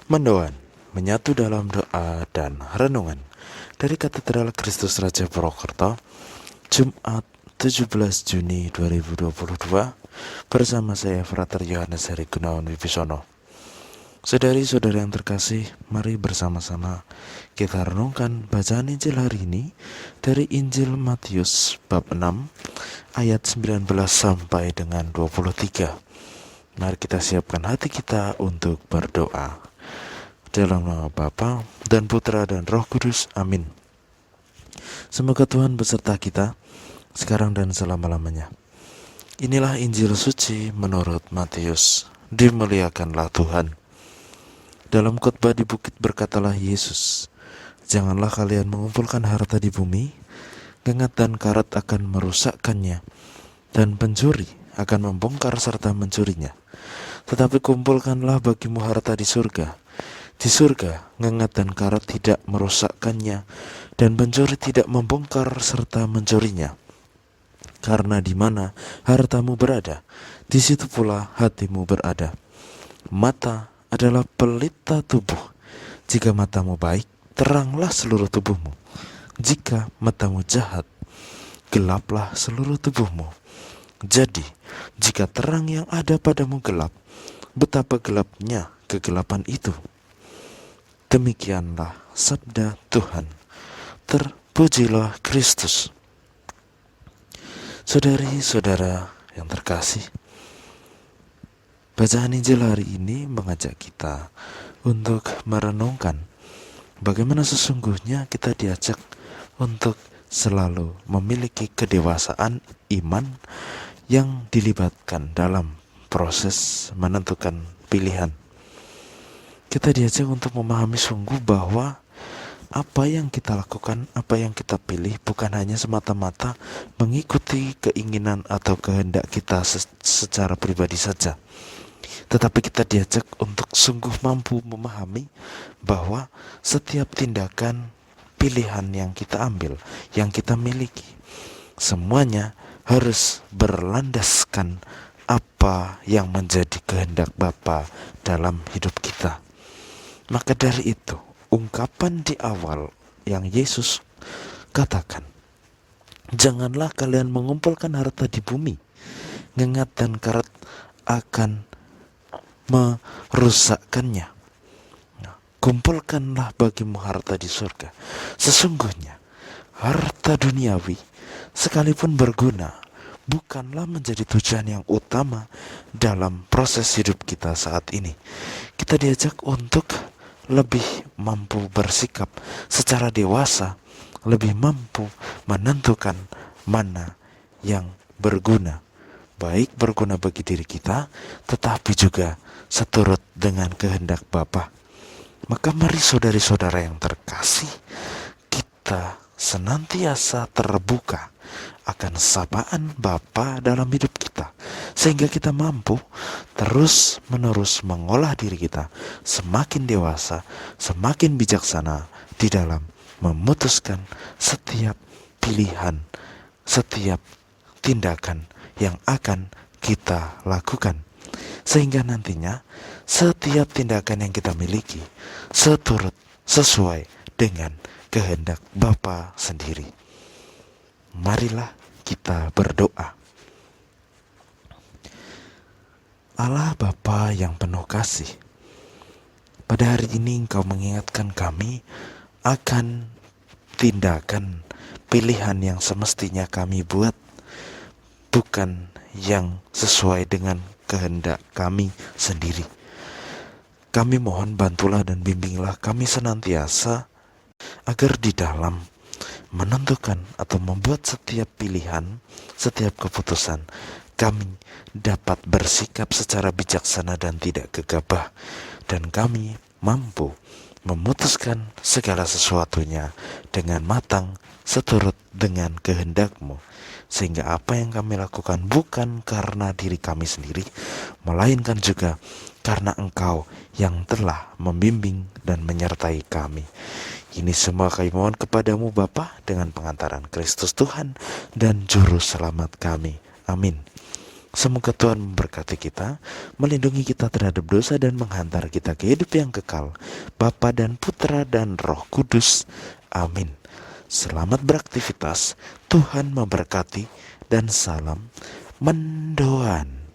Mendoan, menyatu dalam doa dan renungan dari Katedral Kristus Raja Purwokerto, Jumat 17 Juni 2022, bersama saya Frater Yohanes Heri Gunawan Wibisono. Saudari-saudari yang terkasih, mari bersama-sama kita renungkan bacaan Injil hari ini dari Injil Matius bab 6 ayat 19 sampai dengan 23. Mari kita siapkan hati kita untuk berdoa. Dalam nama Bapa dan Putra dan Roh Kudus, amin. Semoga Tuhan beserta kita sekarang dan selama-lamanya. Inilah Injil suci menurut Matius. Dimuliakanlah Tuhan. Dalam khotbah di bukit berkatalah Yesus, "Janganlah kalian mengumpulkan harta di bumi, gengat dan karat akan merusakkannya, dan pencuri akan membongkar serta mencurinya. Tetapi kumpulkanlah bagimu harta di surga. Di surga, ngengat dan karat tidak merusakkannya, dan pencuri tidak membongkar serta mencurinya. Karena di mana hartamu berada, di situ pula hatimu berada. Mata adalah pelita tubuh. Jika matamu baik, teranglah seluruh tubuhmu. Jika matamu jahat, gelaplah seluruh tubuhmu. Jadi, jika terang yang ada padamu gelap, betapa gelapnya kegelapan itu." Demikianlah sabda Tuhan. Terpujilah Kristus. Saudari-saudara yang terkasih, bacaan Injil hari ini mengajak kita untuk merenungkan bagaimana sesungguhnya kita diajak untuk selalu memiliki kedewasaan iman yang dilibatkan dalam proses menentukan pilihan. Kita diajak untuk memahami sungguh bahwa apa yang kita lakukan, apa yang kita pilih bukan hanya semata-mata mengikuti keinginan atau kehendak kita secara pribadi saja. Tetapi kita diajak untuk sungguh mampu memahami bahwa setiap tindakan pilihan yang kita ambil, yang kita miliki, semuanya harus berlandaskan apa yang menjadi kehendak Bapa dalam hidup kita. Maka dari itu, ungkapan di awal yang Yesus katakan, "Janganlah kalian mengumpulkan harta di bumi, ngengat dan karat akan merusakkannya. Kumpulkanlah bagimu harta di surga." Sesungguhnya, harta duniawi sekalipun berguna, bukanlah menjadi tujuan yang utama dalam proses hidup kita saat ini. Kita diajak untuk lebih mampu bersikap secara dewasa, lebih mampu menentukan mana yang berguna, baik berguna bagi diri kita, tetapi juga seturut dengan kehendak Bapa. Maka mari saudari-saudara yang terkasih, kita senantiasa terbuka akan sapaan Bapa dalam hidup kita, sehingga kita mampu terus-menerus mengolah diri kita semakin dewasa, semakin bijaksana di dalam memutuskan setiap pilihan, setiap tindakan yang akan kita lakukan, sehingga nantinya setiap tindakan yang kita miliki sesuai dengan kehendak Bapa sendiri. Marilah kita berdoa. Allah Bapa yang penuh kasih, pada hari ini Engkau mengingatkan kami akan tindakan pilihan yang semestinya kami buat, bukan yang sesuai dengan kehendak kami sendiri. Kami mohon bantulah dan bimbinglah kami senantiasa agar di dalam menentukan atau membuat setiap pilihan, setiap keputusan, kami dapat bersikap secara bijaksana dan tidak gegabah, dan kami mampu memutuskan segala sesuatunya dengan matang seturut dengan kehendak-Mu, sehingga apa yang kami lakukan bukan karena diri kami sendiri, melainkan juga karena Engkau yang telah membimbing dan menyertai kami. Ini semua kami mohon kepadamu Bapa, dengan pengantaran Kristus Tuhan dan Juru Selamat kami. Amin. Semoga Tuhan memberkati kita, melindungi kita terhadap dosa dan menghantar kita ke hidup yang kekal, Bapa dan Putra dan Roh Kudus. Amin. Selamat beraktivitas, Tuhan memberkati, dan salam mendoan.